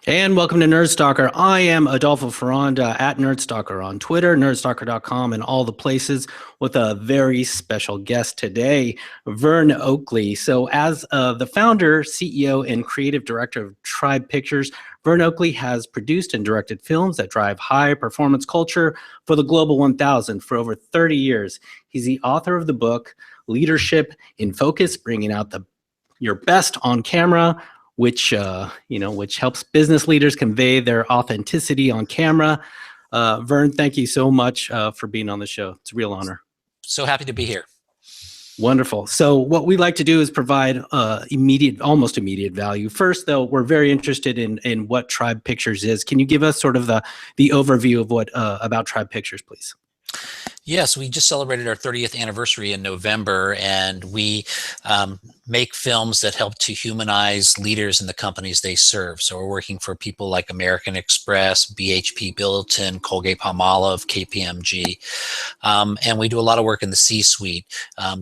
And welcome to Nerd Stalker. I am Adolfo Ferranda at Nerdstalker on Twitter, nerdstalker.com, and all the places, with a very special guest today, Vern Oakley. So, as the founder, CEO, and creative director of Tribe Pictures, Vern Oakley has produced and directed films that drive high performance culture for the Global 1000 for over 30 years. He's the author of the book Leadership in Focus, bringing out your best on camera, which helps business leaders convey their authenticity on camera. Vern, thank you so much for being on the show. It's a real honor. So happy to be here. Wonderful. So what we like to do is provide almost immediate value. First, though, we're very interested in what Tribe Pictures is. Can you give us sort of the overview of what about Tribe Pictures, please? Yes, we just celebrated our 30th anniversary in November, and we make films that help to humanize leaders in the companies they serve. So we're working for people like American Express, BHP Billiton, Colgate-Palmolive, KPMG, and we do a lot of work in the C-suite,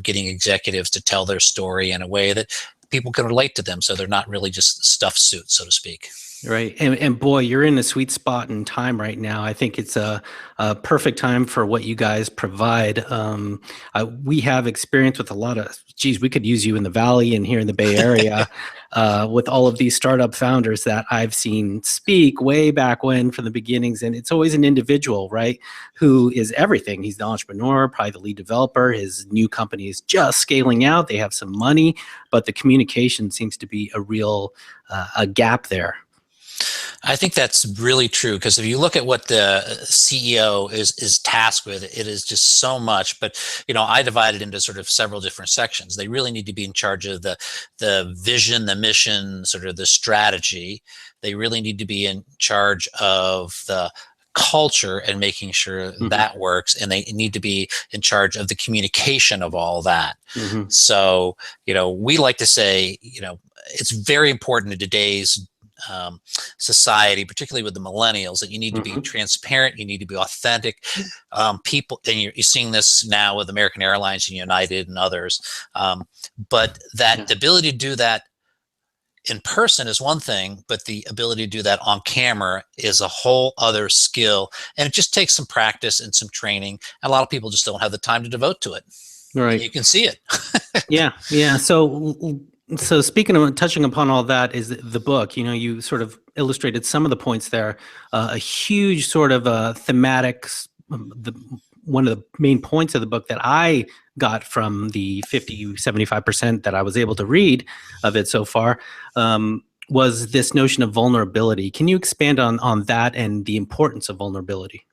getting executives to tell their story in a way that people can relate to them, so they're not really just stuffed suits, so to speak. Right. And boy, you're in a sweet spot in time right now. I think it's a perfect time for what you guys provide. We have experience with a lot of, we could use you in the Valley and here in the Bay Area with all of these startup founders that I've seen speak way back when from the beginnings. And it's always an individual, right, who is everything. He's the entrepreneur, probably the lead developer. His new company is just scaling out. They have some money, but the communication seems to be a real a gap there. I think that's really true, because if you look at what the CEO is tasked with, it is just so much. But I divide it into sort of several different sections. They really need to be in charge of the vision, the mission, sort of the strategy. They really need to be in charge of the culture and making sure that works, and they need to be in charge of the communication of all that. So we like to say it's very important in today's society, particularly with the millennials, that you need to be transparent, you need to be authentic. People, and you're seeing this now with American Airlines and United and others, but the ability to do that in person is one thing, but the ability to do that on camera is a whole other skill, and it just takes some practice and some training. And a lot of people just don't have the time to devote to it. Right. And you can see it. Yeah. So speaking of touching upon all that is the book. You sort of illustrated some of the points there. A huge sort of thematic. One of the main points of the book that I got from the 75% that I was able to read of it so far was this notion of vulnerability. Can you expand on that and the importance of vulnerability?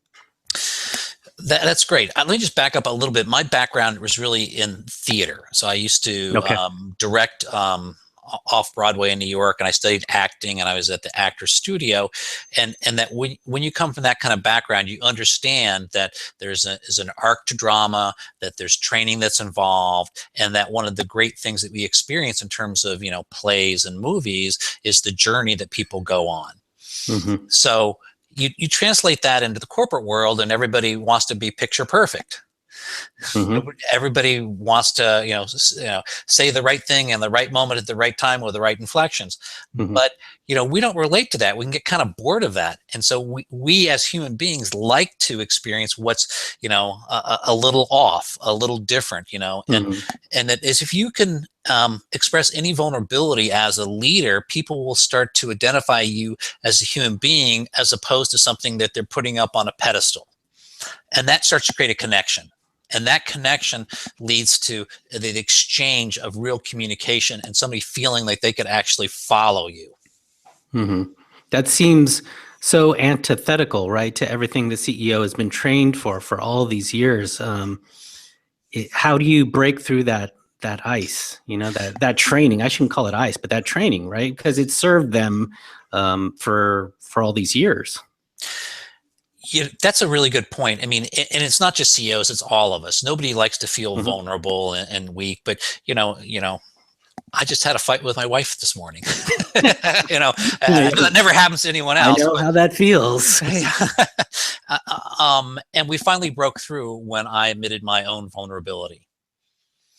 That's great. Let me just back up a little bit. My background was really in theater. So I used to direct off Broadway in New York, and I studied acting, and I was at the Actors Studio. And that when you come from that kind of background, you understand that there's an arc to drama, that there's training that's involved, and that one of the great things that we experience in terms of plays and movies is the journey that people go on. So you translate that into the corporate world, and everybody wants to be picture perfect. Everybody wants to say the right thing in the right moment at the right time with the right inflections. But we don't relate to that. We can get kind of bored of that, and so we as human beings like to experience what's a little off, a little different. And that is, if you can express any vulnerability as a leader, people will start to identify you as a human being as opposed to something that they're putting up on a pedestal, and that starts to create a connection. And that connection leads to the exchange of real communication and somebody feeling like they could actually follow you. That seems so antithetical, right, to everything the CEO has been trained for all these years. How do you break through that ice? That training. I shouldn't call it ice, but that training, right? Because it served them for all these years. That's a really good point. I mean, and it's not just CEOs; it's all of us. Nobody likes to feel vulnerable and weak. But I just had a fight with my wife this morning. That never happens to anyone else. I know how that feels. And we finally broke through when I admitted my own vulnerability.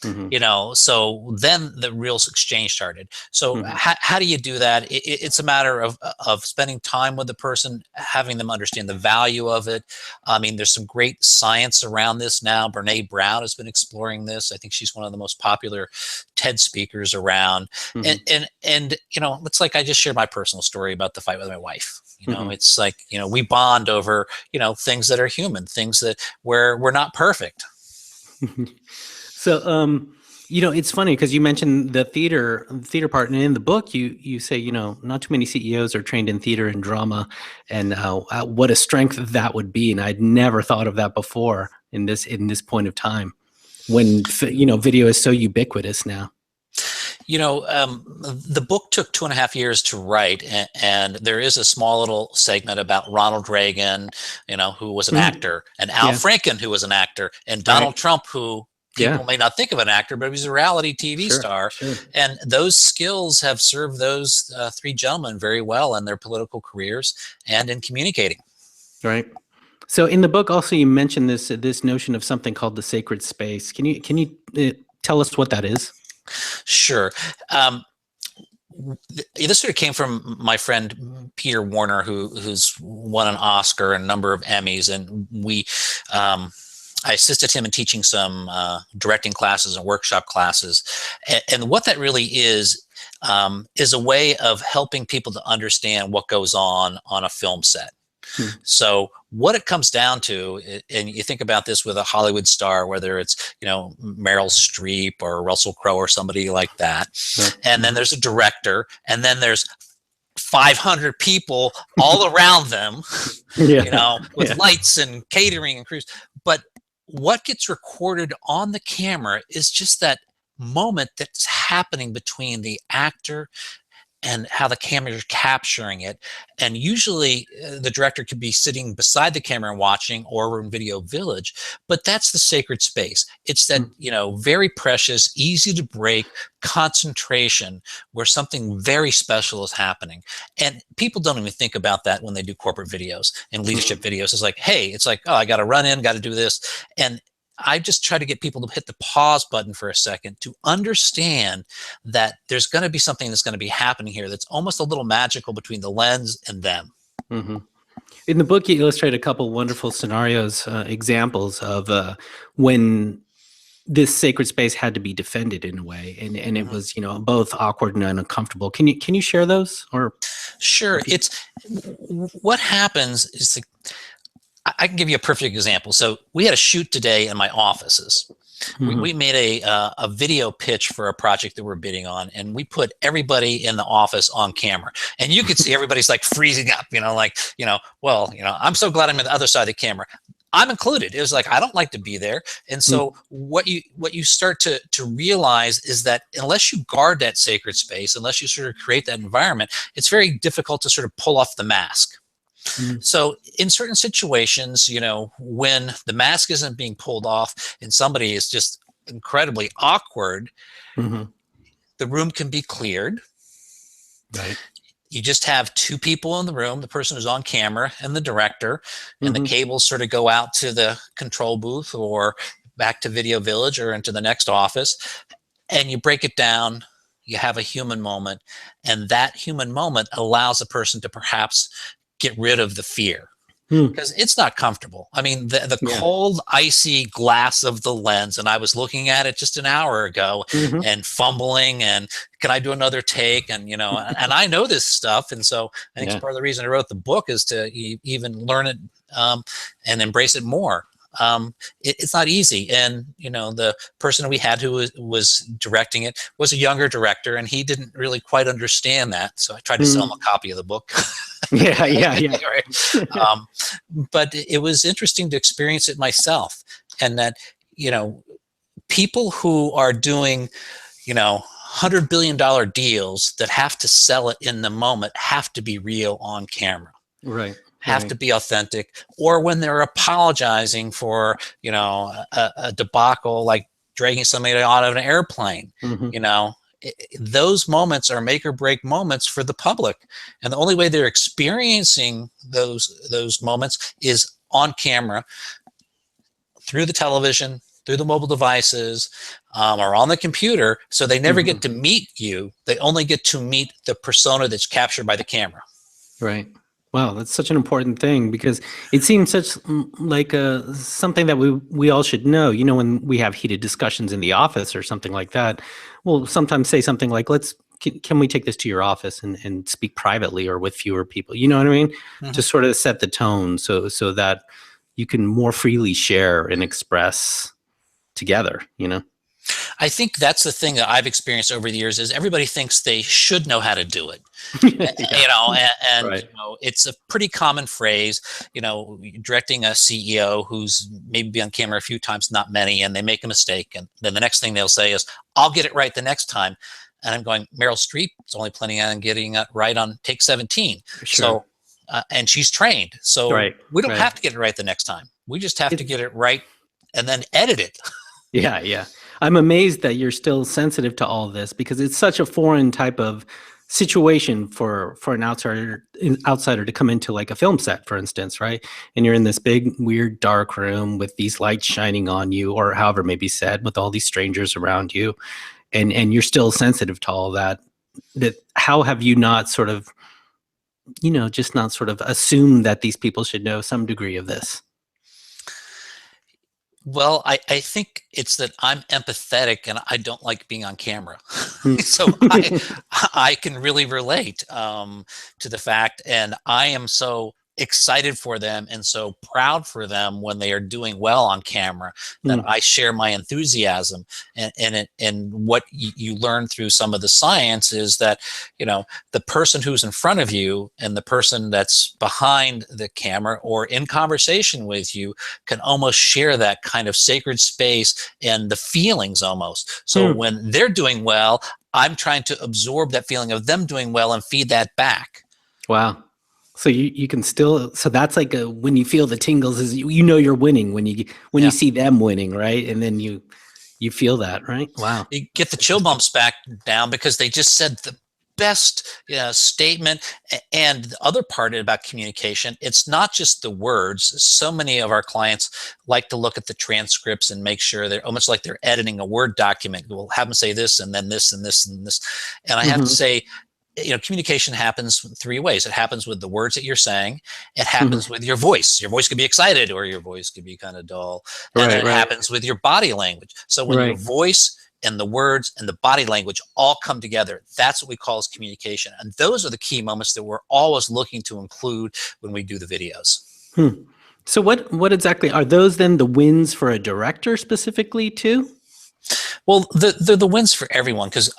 Hmm. So then the real exchange started. So Hmm. how do you do that? It's a matter of spending time with the person, having them understand the value of it. I mean, there's some great science around this now. Brene Brown has been exploring this. I think she's one of the most popular TED speakers around. Hmm. And it's like I just shared my personal story about the fight with my wife. Hmm. It's like, we bond over, things that are human, things that where we're not perfect. So, it's funny because you mentioned the theater part, and in the book, you say, not too many CEOs are trained in theater and drama, and what a strength that would be. And I'd never thought of that before in this point of time when video is so ubiquitous now. The book took 2.5 years to write, and there is a small little segment about Ronald Reagan, who was an Mhm. actor, and Al Yeah. Franken, who was an actor, and Right. Donald Trump, who people Yeah. may not think of an actor, but he was a reality TV Sure. star. Sure. And those skills have served those three gentlemen very well in their political careers and in communicating. Right. So in the book, also you mentioned this notion of something called the sacred space. Can you tell us what that is? Sure. This sort of came from my friend Peter Warner, who's won an Oscar and a number of Emmys, and I assisted him in teaching some directing classes and workshop classes, and what that really is a way of helping people to understand what goes on a film set. Hmm. So what it comes down to, and you think about this with a Hollywood star, whether it's, Meryl Streep or Russell Crowe or somebody like that. Yeah. And then there's a director, and then there's 500 people all around them, Yeah. with Yeah. lights and catering and crews. But what gets recorded on the camera is just that moment that's happening between the actor and how the camera is capturing it. And usually the director could be sitting beside the camera and watching, or we're in Video Village, but that's the sacred space. It's that, very precious, easy to break concentration where something very special is happening. And people don't even think about that when they do corporate videos and leadership videos. It's like, hey, it's like, oh, I got to run in, got to do this. And I just try to get people to hit the pause button for a second to understand that there's going to be something that's going to be happening here that's almost a little magical between the lens and them. Hmm. In the book, you illustrate a couple wonderful scenarios, examples of when this sacred space had to be defended in a way, and it was both awkward and uncomfortable. Can you share those or? Sure. It's what happens is I can give you a perfect example. So we had a shoot today in my offices. We made a video pitch for a project that we're bidding on, and we put everybody in the office on camera, and you could see everybody's like freezing up, I'm so glad I'm on the other side of the camera. I'm included. It was like, I don't like to be there. And so what you start to realize is that unless you guard that sacred space, unless you sort of create that environment, it's very difficult to sort of pull off the mask. So in certain situations, when the mask isn't being pulled off and somebody is just incredibly awkward, the room can be cleared. Right. You just have two people in the room, the person who's on camera and the director, and the cables sort of go out to the control booth or back to Video Village or into the next office, and you break it down. You have a human moment, and that human moment allows a person to perhaps get rid of the fear, because it's not comfortable. I mean, the cold, icy glass of the lens, and I was looking at it just an hour ago and fumbling, and can I do another take? And, and I know this stuff. And so I think it's part of the reason I wrote the book is to even learn it and embrace it more. It's not easy. And, the person we had who was directing it was a younger director, and he didn't really quite understand that. So I tried to sell him a copy of the book. Yeah. But it was interesting to experience it myself. And that, people who are doing, $100 billion deals that have to sell it in the moment have to be real on camera. Right. Have to be authentic, or when they're apologizing for, a debacle, like dragging somebody out of an airplane, those moments are make or break moments for the public. And the only way they're experiencing those moments is on camera, through the television, through the mobile devices, or on the computer, so they never get to meet you. They only get to meet the persona that's captured by the camera. Right. Wow, that's such an important thing because it seems such like something that we all should know. You know, when we have heated discussions in the office or something like that, we'll sometimes say something like, can we take this to your office and speak privately or with fewer people? You know what I mean? To sort of set the tone so that you can more freely share and express together, you know? I think that's the thing that I've experienced over the years is everybody thinks they should know how to do it. Yeah. You know, and Right. you know, it's a pretty common phrase, you know, directing a CEO who's maybe been on camera a few times, not many, and they make a mistake. And then the next thing they'll say is, I'll get it right the next time. And I'm going, Meryl Streep is only planning on getting it right on take 17. Sure. So, and she's trained. So Right. we don't Right. have to get it right the next time. We just have to get it right and then edit it. Yeah, yeah. I'm amazed that you're still sensitive to all this because it's such a foreign type of situation for an outsider to come into like a film set, for instance, right? And you're in this big, weird, dark room with these lights shining on you, or however it may be said, with all these strangers around you, and you're still sensitive to all that. That how have you not sort of, you know, just not sort of assumed that these people should know some degree of this? Well, I think it's that I'm empathetic and I don't like being on camera. So I can really relate to the fact, and I am so excited for them and so proud for them when they are doing well on camera that I share my enthusiasm. And what you learn through some of the science is that, you know, the person who's in front of you and the person that's behind the camera or in conversation with you can almost share that kind of sacred space and the feelings almost. So when they're doing well, I'm trying to absorb that feeling of them doing well and feed that back. Wow. So you can still, so that's like when you feel the tingles is you know you're winning when you see them winning, right? And then you feel that, right? Wow. You get the chill bumps back down because they just said the best statement. And the other part about communication, it's not just the words. So many of our clients like to look at the transcripts and make sure they're almost like they're editing a Word document. We'll have them say this and then this and this and this. And I have to say, you know, communication happens three ways. It happens with the words that you're saying. It happens with your voice. Your voice could be excited or your voice could be kind of dull. And then it happens with your body language. So when your voice and the words and the body language all come together, that's what we call as communication. And those are the key moments that we're always looking to include when we do the videos. So what exactly are those then the wins for a director specifically too? Well, the wins for everyone because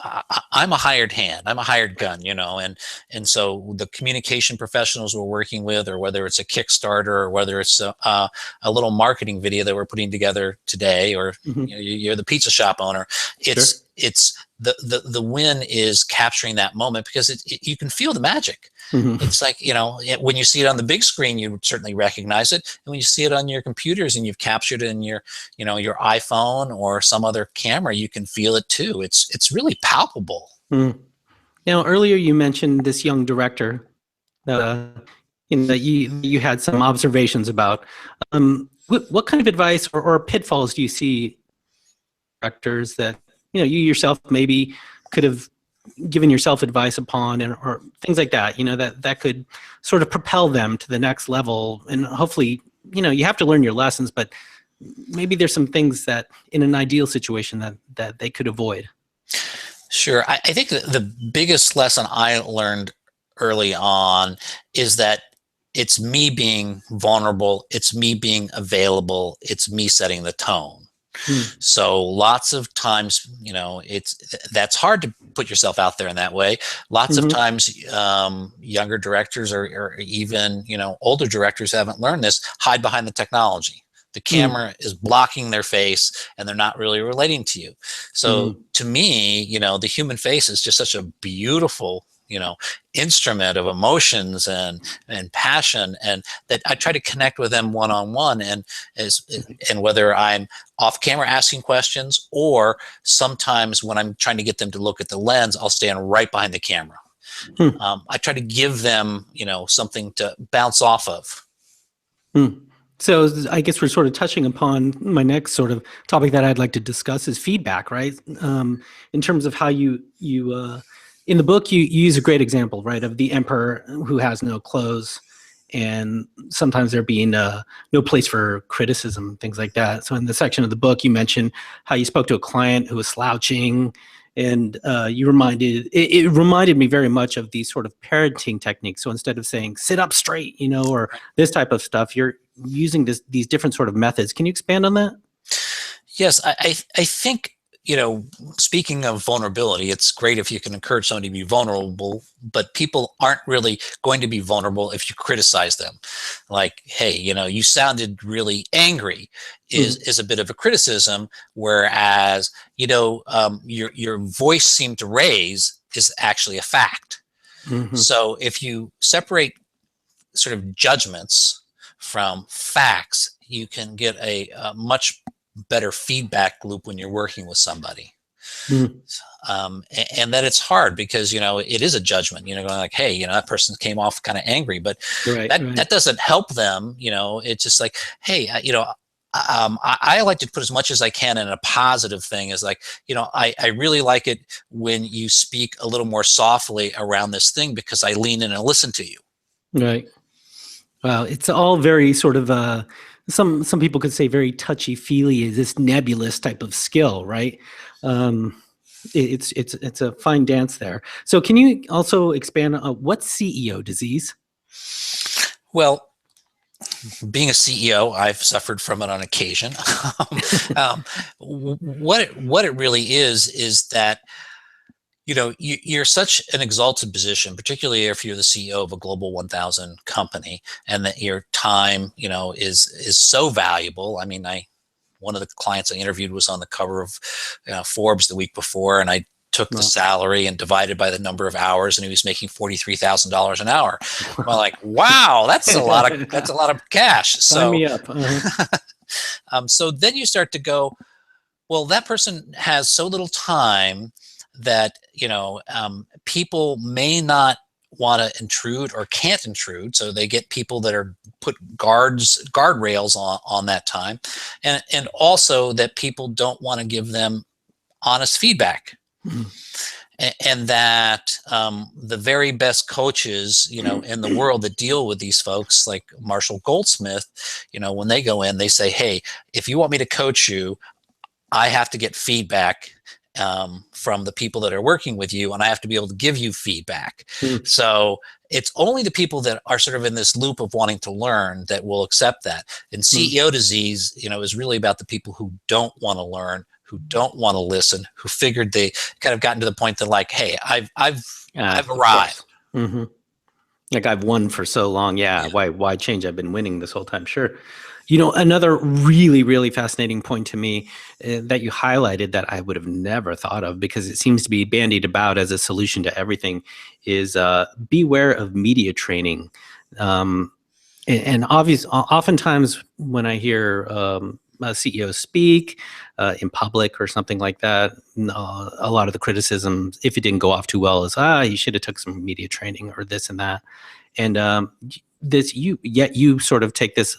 I'm a hired hand, I'm a hired gun, you know, and so the communication professionals we're working with, or whether it's a Kickstarter or whether it's a little marketing video that we're putting together today, or you know, you're the pizza shop owner, it's the win is capturing that moment because you can feel the magic. It's like, you know, when you see it on the big screen, you certainly recognize it. And when you see it on your computers and you've captured it in your, you know, your iPhone or some other camera, you can feel it too. It's really palpable. Now, earlier you mentioned this young director, you know, that you had some observations about. What kind of advice or pitfalls do you see directors that, you know, you yourself maybe could have given yourself advice upon, and or things like that, you know, that could sort of propel them to the next level? And hopefully, you know, you have to learn your lessons, but maybe there's some things that in an ideal situation that they could avoid. Sure. I think the biggest lesson I learned early on is that it's me being vulnerable, it's me being available, it's me setting the tone. So lots of times, you know, that's hard to put yourself out there in that way. Lots of times, younger directors or even, you know, older directors haven't learned this, hide behind the technology. The camera is blocking their face and they're not really relating to you. So to me, you know, the human face is just such a beautiful, you know, instrument of emotions and passion, and that I try to connect with them one-on-one, and whether I'm off camera asking questions, or sometimes when I'm trying to get them to look at the lens, I'll stand right behind the camera. I try to give them, you know, something to bounce off of. So I guess we're sort of touching upon my next sort of topic that I'd like to discuss is feedback, right? In terms of how in the book, you use a great example, right, of the emperor who has no clothes, and sometimes there being no place for criticism, things like that. So in the section of the book, you mentioned how you spoke to a client who was slouching, and it reminded me very much of these sort of parenting techniques. So instead of saying sit up straight, or this type of stuff, you're using these different sort of methods. Can you expand on that? Yes, I think, speaking of vulnerability, it's great if you can encourage somebody to be vulnerable, but people aren't really going to be vulnerable if you criticize them. Like, hey, you sounded really angry is a bit of a criticism, whereas, your voice seemed to raise is actually a fact. So if you separate sort of judgments from facts, you can get a much better feedback loop when you're working with somebody. And that it's hard because, it is a judgment, going like, hey, that person came off kind of angry, but that doesn't help them. It's just like, hey, I like to put as much as I can in a positive thing as like, I really like it when you speak a little more softly around this thing because I lean in and listen to you. Right. Wow, it's all very sort of some people could say very touchy-feely, is this nebulous type of skill, right? It's a fine dance there. So can you also expand on what's CEO disease? Well, being a CEO, I've suffered from it on occasion. What it really is that you're such an exalted position, particularly if you're the CEO of a Global 1000 company, and that your time, is so valuable. I mean, one of the clients I interviewed was on the cover of Forbes the week before, and I took the salary and divided by the number of hours, and he was making $43,000 an hour. Well, like, wow, that's a lot of cash. Sign me up. So then you start to go, well, that person has so little time that people may not want to intrude or can't intrude, so they get people that are put guardrails on that time, and also that people don't want to give them honest feedback. And that the very best coaches in the world that deal with these folks, like Marshall Goldsmith, when they go in, they say, hey, if you want me to coach you, I have to get feedback from the people that are working with you, and I have to be able to give you feedback. So it's only the people that are sort of in this loop of wanting to learn that will accept that. And CEO disease, is really about the people who don't want to learn, who don't want to listen, who figured they kind of gotten to the point that like, hey, I've arrived. Like I've won for so long. Yeah. Why change? I've been winning this whole time. Sure. Another really, really fascinating point to me that you highlighted that I would have never thought of, because it seems to be bandied about as a solution to everything, is beware of media training. And oftentimes when I hear a CEO speak in public or something like that, a lot of the criticism, if it didn't go off too well, is you should have took some media training or this and that. And you sort of take this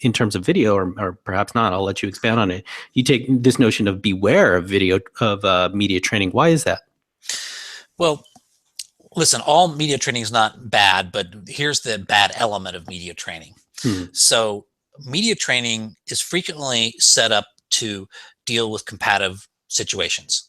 in terms of video, or perhaps not. I'll let you expand on it. You take this notion of beware of media training. Why is that? Well, listen, all media training is not bad, but here's the bad element of media training. So media training is frequently set up to deal with combative situations.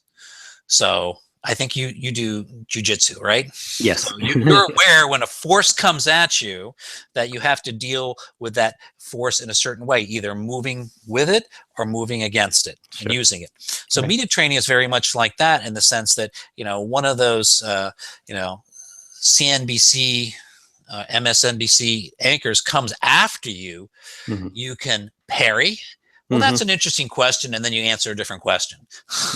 So I think you do jujitsu, right? Yes. So you're aware when a force comes at you that you have to deal with that force in a certain way, either moving with it or moving against it and using it. So media training is very much like that, in the sense that, one of those, CNBC, MSNBC anchors comes after you, you can parry. Well, that's an interesting question, and then you answer a different question.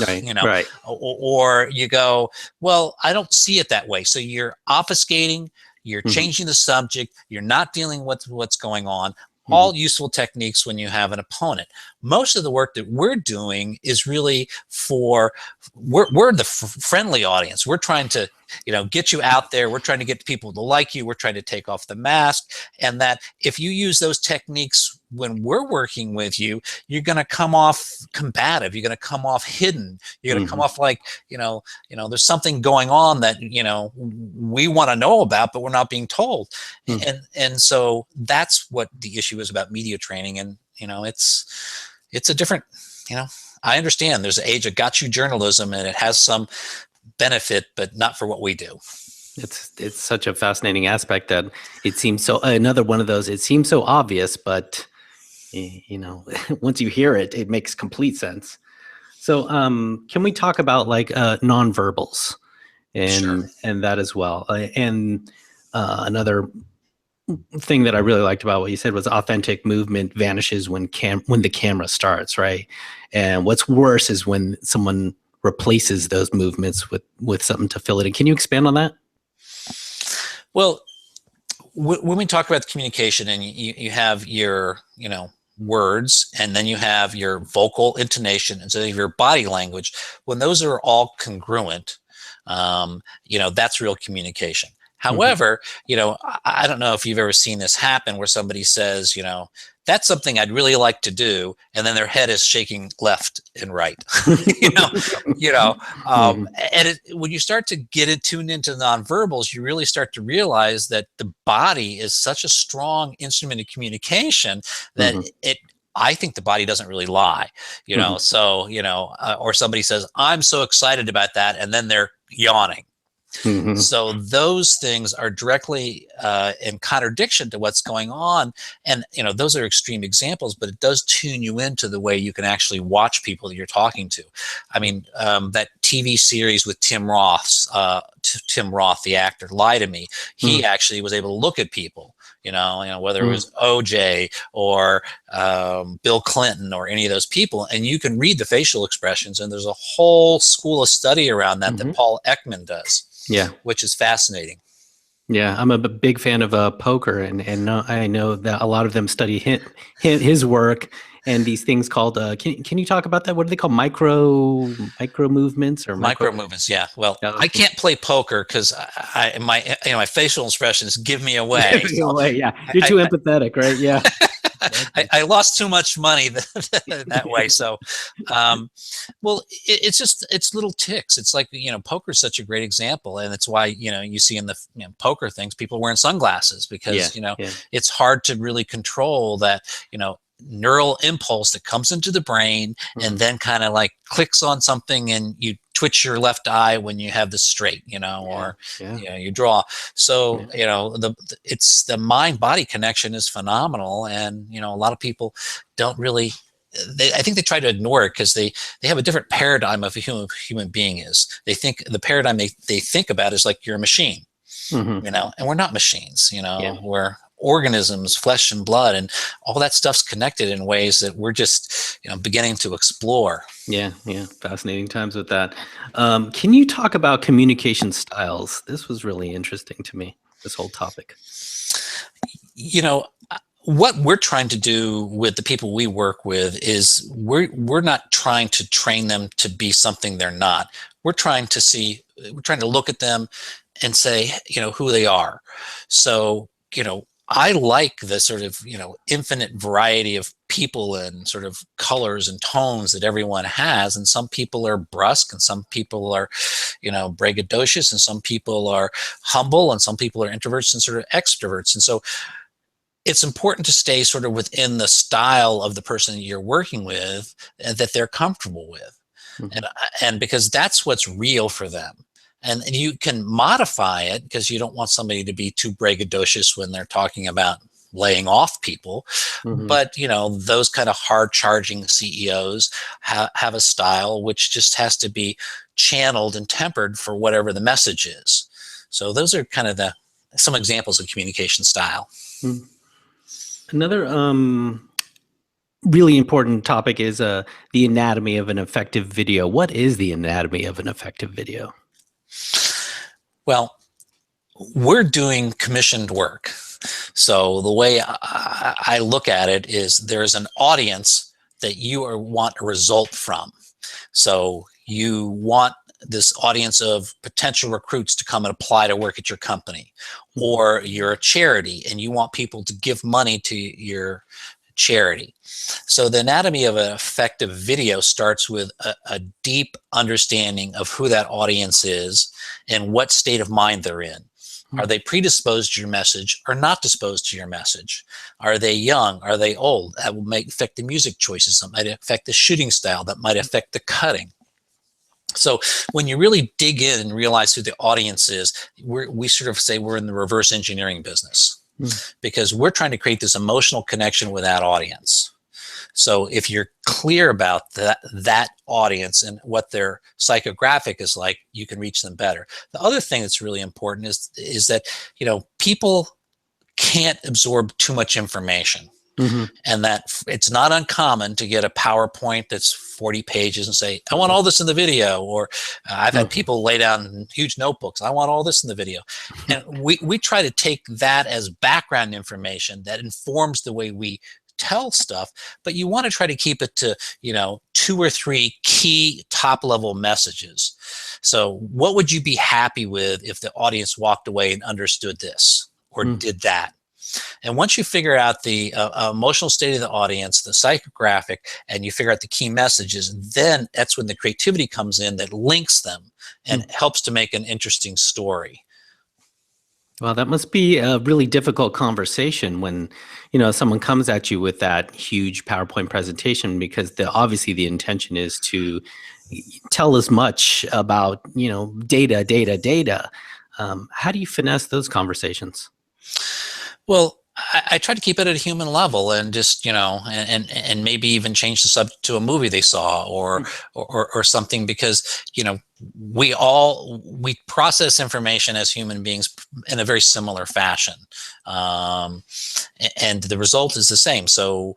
Right. Or you go, well, I don't see it that way. So you're obfuscating, you're changing the subject, you're not dealing with what's going on. All useful techniques when you have an opponent. Most of the work that we're doing is really we're the friendly audience. We're trying to, get you out there. We're trying to get people to like you. We're trying to take off the mask. And that if you use those techniques when we're working with you, you're going to come off combative. You're going to come off hidden. You're going to come off like, there's something going on that, we want to know about, but we're not being told. And so that's what the issue is about media training. And, it's a different, I understand there's an age of got you journalism and it has some benefit, but not for what we do. It's such a fascinating aspect that it seems so, another one of those, it seems so obvious, but once you hear it, it makes complete sense. So can we talk about like nonverbals and that as well? And another thing that I really liked about what you said was authentic movement vanishes when the camera starts, right? And what's worse is when someone replaces those movements with something to fill it in. Can you expand on that? Well, when we talk about the communication and you have your, words, and then you have your vocal intonation, and so you have your body language, when those are all congruent, that's real communication. However, I don't know if you've ever seen this happen where somebody says, that's something I'd really like to do, and then their head is shaking left and right. And when you start to get it tuned into nonverbals, you really start to realize that the body is such a strong instrument of communication that I think the body doesn't really lie, so, or somebody says, I'm so excited about that, and then they're yawning. So those things are directly in contradiction to what's going on. And, those are extreme examples, but it does tune you into the way you can actually watch people that you're talking to. I mean, that TV series with Tim Roth, the actor, Lie to Me, he actually was able to look at people, whether it was OJ or Bill Clinton or any of those people, and you can read the facial expressions. And there's a whole school of study around that that Paul Ekman does. Yeah, which is fascinating. Yeah, I'm a big fan of poker, and I know that a lot of them study his work and these things called. Can you talk about that? What do they call micro movements or micro movements? Yeah. Well, I can't play poker because my facial expressions give me away. Give you away. Yeah, you're too empathetic, right? Yeah. I lost too much money that way. So, it's little ticks. It's like, poker is such a great example. And it's why, you see in the poker things, people wearing sunglasses because, it's hard to really control that, neural impulse that comes into the brain and then kind of like clicks on something and you twitch your left eye when you have this straight, or you draw. So, it's the mind-body connection is phenomenal. And, a lot of people don't really, I think they try to ignore it because they have a different paradigm of a human being is. They think the paradigm they think about is like you're a machine, and we're not machines, we're organisms, flesh and blood, and all that stuff's connected in ways that we're just beginning to explore. Yeah, fascinating times with that. Can you talk about communication styles? This was really interesting to me, this whole topic. What we're trying to do with the people we work with is we're not trying to train them to be something they're not. We're trying to look at them and say, who they are. So, I like the sort of, infinite variety of people and sort of colors and tones that everyone has. And some people are brusque and some people are, braggadocious, and some people are humble and some people are introverts and sort of extroverts. And so it's important to stay sort of within the style of the person that you're working with and that they're comfortable with. And because that's what's real for them. And you can modify it because you don't want somebody to be too braggadocious when they're talking about laying off people. But, those kind of hard charging CEOs have a style which just has to be channeled and tempered for whatever the message is. So those are kind of some examples of communication style. Another really important topic is the anatomy of an effective video. What is the anatomy of an effective video? Well, we're doing commissioned work. So the way I look at it is there's an audience that you want a result from. So you want this audience of potential recruits to come and apply to work at your company, or you're a charity and you want people to give money to your charity. So the anatomy of an effective video starts with a deep understanding of who that audience is and what state of mind they're in. Are they predisposed to your message or not disposed to your message? Are they young? Are they old? That will affect the music choices. That might affect the shooting style. That might affect the cutting. So when you really dig in and realize who the audience is, we sort of say we're in the reverse engineering business, because we're trying to create this emotional connection with that audience. So if you're clear about that audience and what their psychographic is like, you can reach them better. The other thing that's really important is that, you know, people can't absorb too much information. And that it's not uncommon to get a PowerPoint that's 40 pages and say, I want all this in the video. Or I've had people lay down huge notebooks. I want all this in the video. And we try to take that as background information that informs the way we tell stuff, but you want to try to keep it to, you know, 2 or 3 key top level messages. So what would you be happy with if the audience walked away and understood this or did that? And once you figure out the emotional state of the audience, the psychographic, and you figure out the key messages, then that's when the creativity comes in that links them and helps to make an interesting story. Well, that must be a really difficult conversation when, you know, someone comes at you with that huge PowerPoint presentation, because obviously the intention is to tell as much about, you know, data. How do you finesse those conversations? Well, I try to keep it at a human level and just, you know, and maybe even change the subject to a movie they saw or something, because, you know, we process information as human beings in a very similar fashion. And the result is the same. So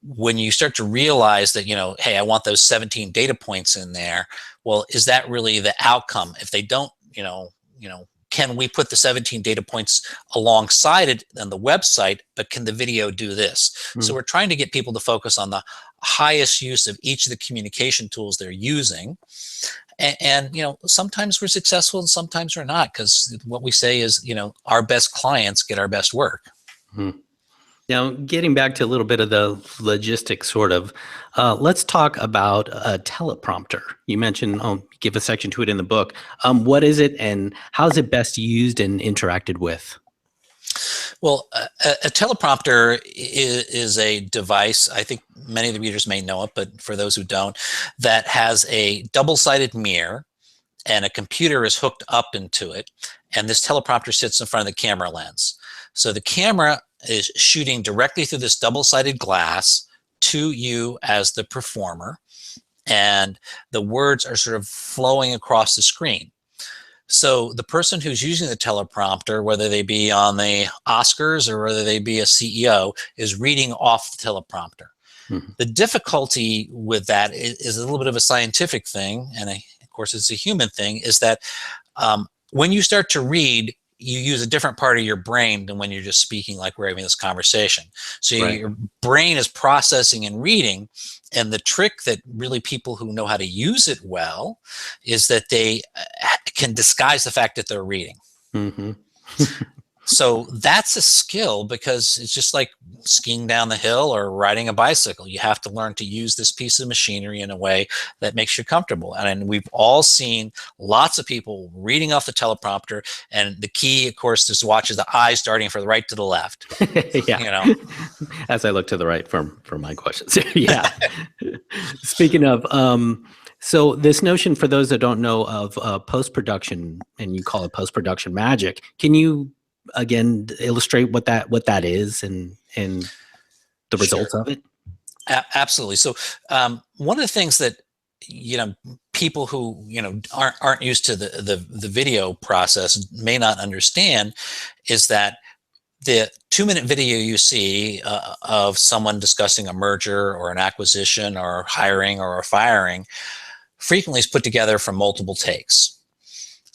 when you start to realize that, you know, hey, I want those 17 data points in there. Well, is that really the outcome? If they don't, you know, can we put the 17 data points alongside it on the website, but can the video do this? So we're trying to get people to focus on the highest use of each of the communication tools they're using. And you know, sometimes we're successful and sometimes we're not, because what we say is, you know, our best clients get our best work. Now, getting back to a little bit of the logistics, sort of, let's talk about a teleprompter. You mentioned, give a section to it in the book. What is it, and how is it best used and interacted with? Well, a teleprompter is a device, I think many of the readers may know it, but for those who don't, that has a double-sided mirror, and a computer is hooked up into it, and this teleprompter sits in front of the camera lens. So the camera is shooting directly through this double-sided glass to you as the performer, and the words are sort of flowing across the screen. So the person who's using the teleprompter, whether they be on the Oscars or whether they be a CEO, is reading off the teleprompter. The difficulty with that is a little bit of a scientific thing, and of course it's a human thing, is that when you start to read, you use a different part of your brain than when you're just speaking like we're having this conversation. So your brain is processing and reading. And the trick that really people who know how to use it well is that they can disguise the fact that they're reading. So that's a skill, because it's just like skiing down the hill or riding a bicycle. You have to learn to use this piece of machinery in a way that makes you comfortable. And we've all seen lots of people reading off the teleprompter. And the key, of course, is to watch the eyes darting from the right to the left. Yeah. You know, as I look to the right for my questions. Yeah. Speaking of, so this notion, for those that don't know, of post-production, and you call it post-production magic, can you again illustrate what that is and the results of it? Absolutely. So one of the things that, you know, people who, you know, aren't used to the video process may not understand is that the 2-minute video you see of someone discussing a merger or an acquisition or hiring or a firing frequently is put together from multiple takes.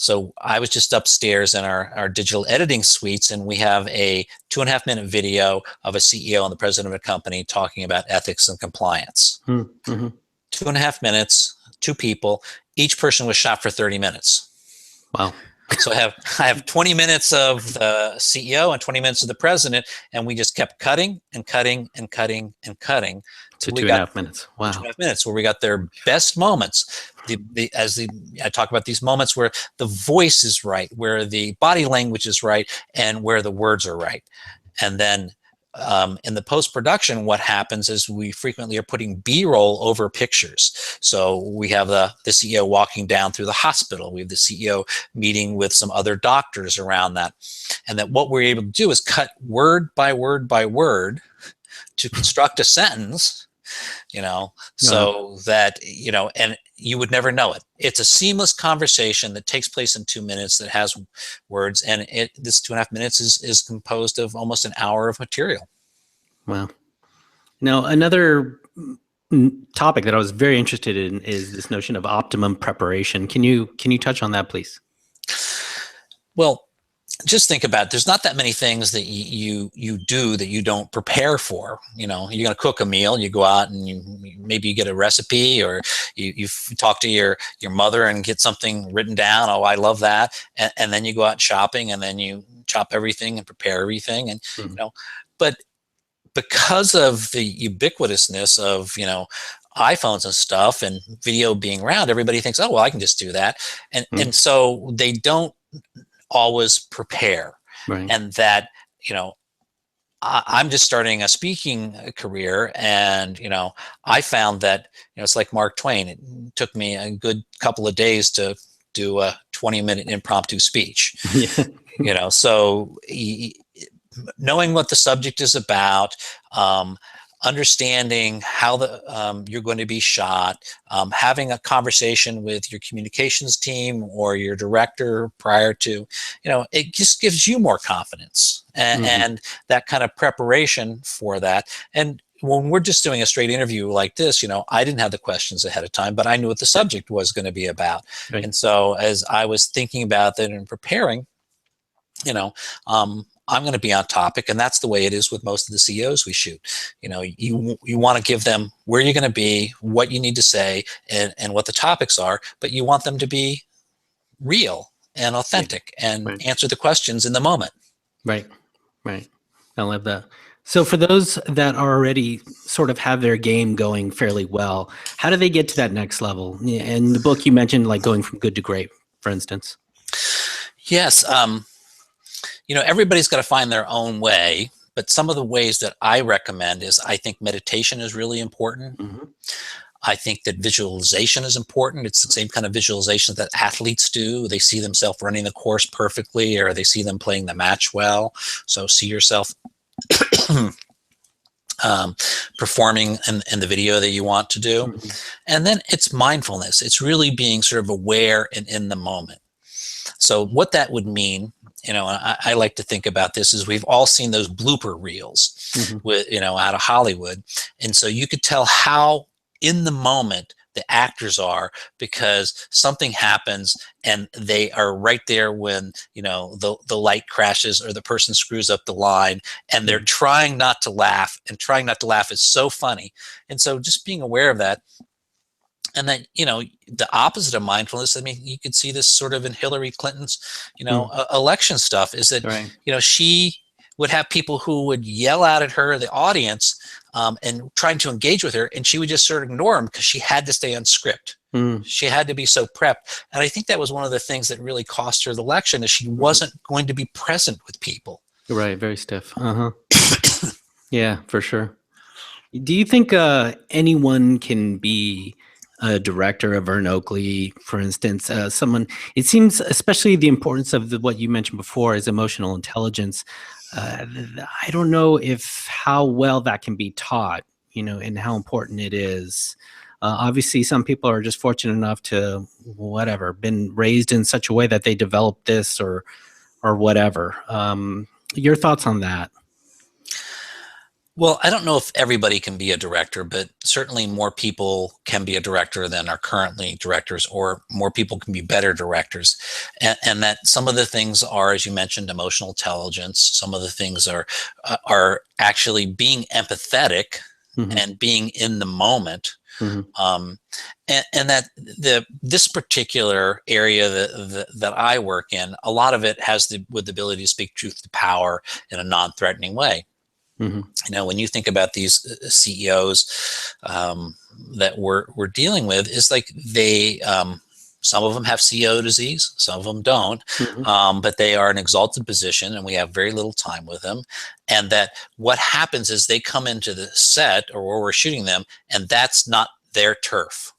So I was just upstairs in our digital editing suites, and we have a 2.5-minute video of a CEO and the president of a company talking about ethics and compliance. 2.5 minutes, 2 people. Each person was shot for 30 minutes. Wow. So I have 20 minutes of the CEO and 20 minutes of the president, and we just kept cutting and cutting and cutting and cutting To till we two and a got half minutes. to Wow. 2.5 minutes where we got their best moments. I talk about these moments where the voice is right, where the body language is right, and where the words are right. And then in the post-production, what happens is we frequently are putting B-roll over pictures. So we have the CEO walking down through the hospital. We have the CEO meeting with some other doctors around that. And that what we're able to do is cut word by word by word to construct a sentence, so that, and you would never know it. It's a seamless conversation that takes place in 2 minutes that has words, and this 2.5 minutes is composed of almost an hour of material. Wow. Now, another topic that I was very interested in is this notion of optimum preparation. Can you touch on that, please? Well, just think about it. There's not that many things that you do that you don't prepare for. You're going to cook a meal, you go out and maybe you get a recipe, or you talk to your mother and get something written down. Oh, I love that. And then you go out shopping, and then you chop everything and prepare everything. And, but because of the ubiquitousness of, iPhones and stuff and video being around, everybody thinks, oh, well, I can just do that. And so they don't always prepare. Right. And that, I'm just starting a speaking career, and, I found that, it's like Mark Twain. It took me a good couple of days to do a 20-minute impromptu speech. Yeah. So knowing what the subject is about, understanding how you're going to be shot, having a conversation with your communications team or your director prior to, it just gives you more confidence and that kind of preparation for that. And when we're just doing a straight interview like this, I didn't have the questions ahead of time, but I knew what the subject was going to be about. Right. And so as I was thinking about that and preparing, I'm going to be on topic, and that's the way it is with most of the CEOs we shoot. You want to give them where you're going to be, what you need to say, and what the topics are, but you want them to be real and authentic and answer the questions in the moment. Right. I love that. So for those that are already sort of have their game going fairly well, how do they get to that next level? In the book you mentioned, like going from good to great, for instance. Yes. Everybody's got to find their own way, but some of the ways that I recommend is, I think meditation is really important. I think that visualization is important. It's the same kind of visualization that athletes do. They see themselves running the course perfectly, or they see them playing the match well. So see yourself performing in the video that you want to do. And then it's mindfulness. It's really being sort of aware and in the moment. So what that would mean, I like to think about this, is we've all seen those blooper reels with, out of Hollywood. And so you could tell how in the moment the actors are, because something happens and they are right there when, the light crashes or the person screws up the line, and they're trying not to laugh, and trying not to laugh is so funny. And so just being aware of that. And then, the opposite of mindfulness, I mean, you could see this sort of in Hillary Clinton's, election stuff, is that, she would have people who would yell out at her, the audience, and trying to engage with her, and she would just sort of ignore them because she had to stay on script. She had to be so prepped. And I think that was one of the things that really cost her the election, is she wasn't going to be present with people. Right. Very stiff. Yeah, for sure. Do you think anyone can be a director, of Vern Oakley, for instance? Someone, it seems, especially the importance of what you mentioned before is emotional intelligence. I don't know how well that can be taught, and how important it is. Obviously, some people are just fortunate enough to, been raised in such a way that they develop this or whatever. Your thoughts on that? Well, I don't know if everybody can be a director, but certainly more people can be a director than are currently directors, or more people can be better directors. And that some of the things are, as you mentioned, emotional intelligence. Some of the things are actually being empathetic and being in the moment, And that this particular area that I work in, a lot of it has the ability to speak truth to power in a non-threatening way. You know, when you think about these CEOs that we're dealing with, it's like they some of them have CEO disease, some of them don't, but they are in an exalted position, and we have very little time with them. And that what happens is they come into the set or where we're shooting them, and that's not their turf.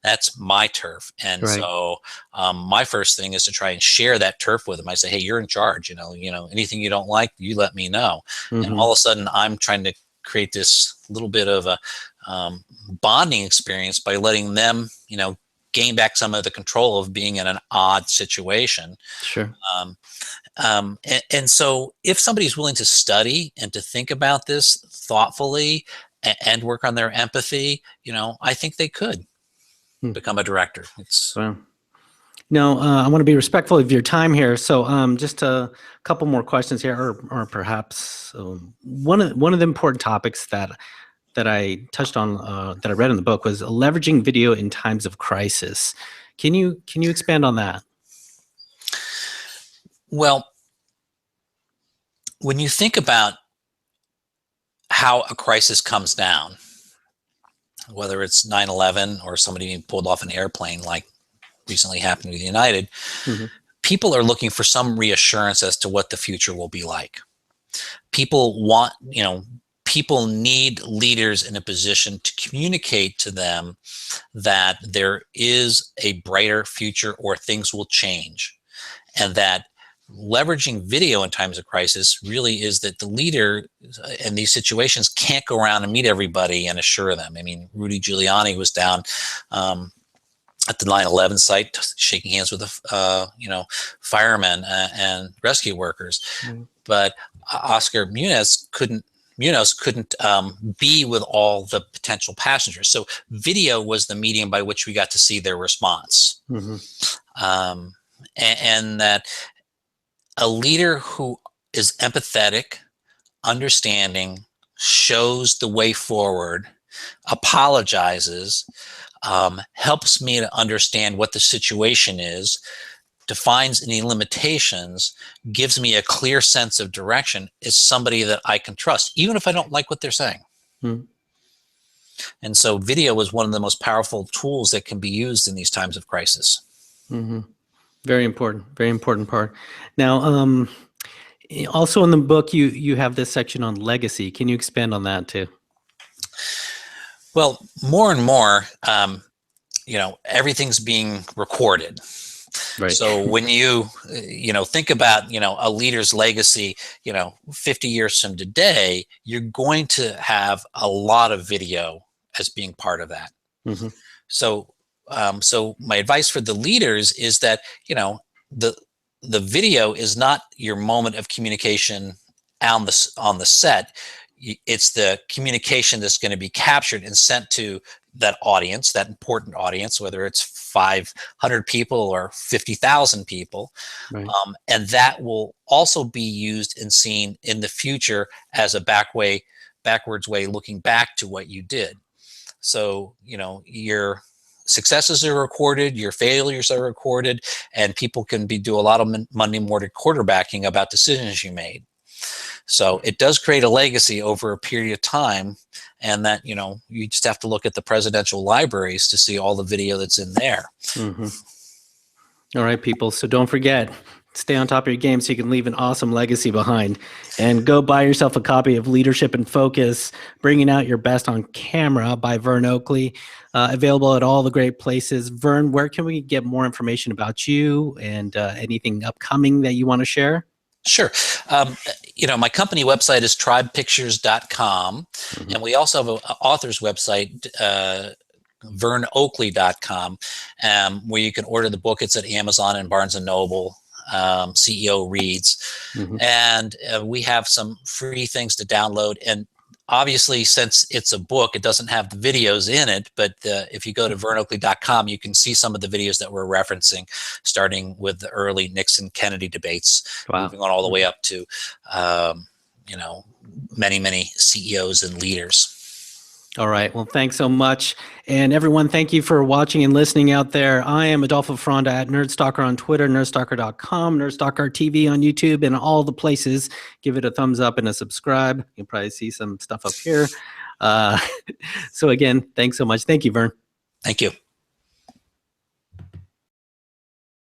That's my turf. And so my first thing is to try and share that turf with them. I say, hey, you're in charge. You know, anything you don't like, you let me know. And all of a sudden, I'm trying to create this little bit of a bonding experience by letting them, you know, gain back some of the control of being in an odd situation. And so if somebody's willing to study and to think about this thoughtfully and work on their empathy, you know, I think they could become a director. It's Now, I want to be respectful of your time here. So just a couple more questions here, or perhaps one of the important topics that I touched on, that I read in the book, was leveraging video in times of crisis. Can you expand on that? Well, when you think about how a crisis comes down, whether it's 9/11 or somebody being pulled off an airplane like recently happened with United, people are looking for some reassurance as to what the future will be like. People want, you know, people need leaders in a position to communicate to them that there is a brighter future or things will change. And that leveraging video in times of crisis really is that the leader in these situations can't go around and meet everybody and assure them. I mean, Rudy Giuliani was down at the 9/11 site, shaking hands with the you know, firemen and rescue workers, but Oscar Munoz couldn't be with all the potential passengers. So video was the medium by which we got to see their response, and that a leader who is empathetic, understanding, shows the way forward, apologizes, helps me to understand what the situation is, defines any limitations, gives me a clear sense of direction, is somebody that I can trust, even if I don't like what they're saying. And so video is one of the most powerful tools that can be used in these times of crisis. Very important part. Now, also in the book, you have this section on legacy. Can you expand on that too? Well, more and more, you know, everything's being recorded. So when you know, think about, you know, a leader's legacy, you know, 50 years from today, you're going to have a lot of video as being part of that. So my advice for the leaders is that, you know, the video is not your moment of communication on the set. It's the communication that's going to be captured and sent to that audience, that important audience, whether it's 500 people or 50,000 people. And that will also be used and seen in the future as a backwards way looking back to what you did. So, you know, your successes are recorded, your failures are recorded, and people can do a lot of Monday morning quarterbacking about decisions you made. So it does create a legacy over a period of time, and that, you know, you just have to look at the presidential libraries to see all the video that's in there. All right, people. So don't forget, stay on top of your game so you can leave an awesome legacy behind. And go buy yourself a copy of Leadership in Focus, Bringing Out Your Best on Camera by Vern Oakley. Available at all the great places. Vern, where can we get more information about you and anything upcoming that you want to share? Sure. You know, my company website is tribepictures.com. And we also have an author's website, vernoakley.com, where you can order the book. It's at Amazon and Barnes & Noble, CEO Reads. And we have some free things to download. And obviously, since it's a book, it doesn't have the videos in it, but if you go to vernoakley.com, you can see some of the videos that we're referencing, starting with the early Nixon-Kennedy debates, moving on all the way up to, you know, many CEOs and leaders. All right. Well, thanks so much. And everyone, thank you for watching and listening out there. I am Adolfo Fronda at Nerdstalker on Twitter, nerdstalker.com, Nerdstalker TV on YouTube, and all the places. Give it a thumbs up and a subscribe. You'll probably see some stuff up here. So again, thanks so much. Thank you, Vern. Thank you.